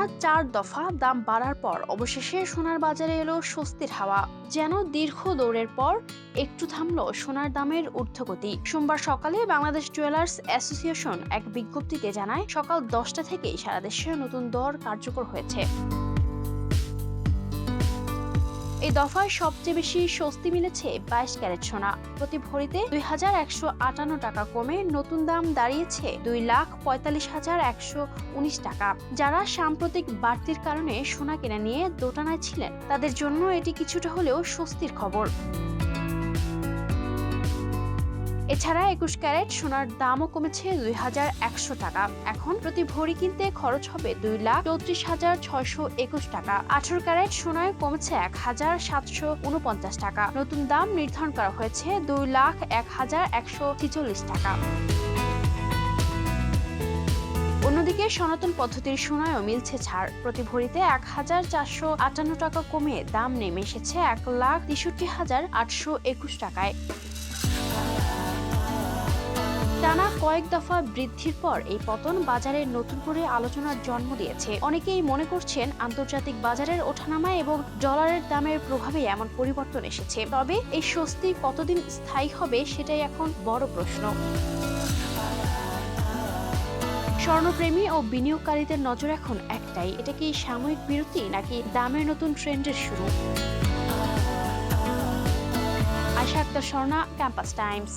টানা 4 দফা দাম বাড়ার পর অবশেষে সোনার বাজারে এলো স্বস্তির হাওয়া। যেন দীর্ঘ দৌড়ের পর একটু থামলো সোনার দামের ঊর্ধ্বগতি। সোমবার সকালে বাংলাদেশ জুয়েলার্স অ্যাসোসিয়েশন এক বিজ্ঞপ্তিতে জানায়, সকাল 10টা থেকেই সারা দেশে নতুন দর কার্যকর হয়েছে। এই দফায় সবচেয়ে বেশি স্বস্তি মিলেছে 22 ক্যারেট সোনা। প্রতি ভরিতে 2158 টাকা কমে নতুন দাম দাঁড়িয়েছে 2,45,119 টাকা। যারা সাম্প্রতিক বাড়তির কারণে সোনা কেনা নিয়ে দোটানায় ছিলেন, তাদের জন্য এটি কিছুটা হলেও স্বস্তির খবর। এছাড়া 21 ক্যারেট সোনার দামও কমেছে 2,100 টাকা। এখন প্রতি ভরি কিনতে খরচ হবে 2,34,621 টাকা। 18 ক্যারেট সোনায় কমেছে 1,749 টাকা। নতুন দাম নির্ধারণ করা হয়েছে 2,01,146 টাকা। অন্যদিকে সনাতন পদ্ধতির সোনায়ও মিলছে ছাড়। প্রতি ভরিতে 1,458 টাকা কমে দাম নেমে এসেছে 1,63,821 টাকায়। টানা কয়েক দফা বৃদ্ধির পর এই পতন বাজারে নতুন করে আলোচনার জন্ম দিয়েছে। অনেকেই মনে করছেন আন্তর্জাতিক বাজারের ওঠানামা এবং ডলারের দামের প্রভাবে এমন পরিবর্তন এসেছে। তবে এই স্বস্তি কতদিন স্থায়ী হবে সেটাই এখন বড় প্রশ্ন। স্বর্ণপ্রেমী ও বিনিয়োগকারীদের নজর এখন একটাই, এটা কি সাময়িক বিরতি নাকি দামের নতুন ট্রেন্ডের শুরু? Ayesha Akter Swarna, campus Times.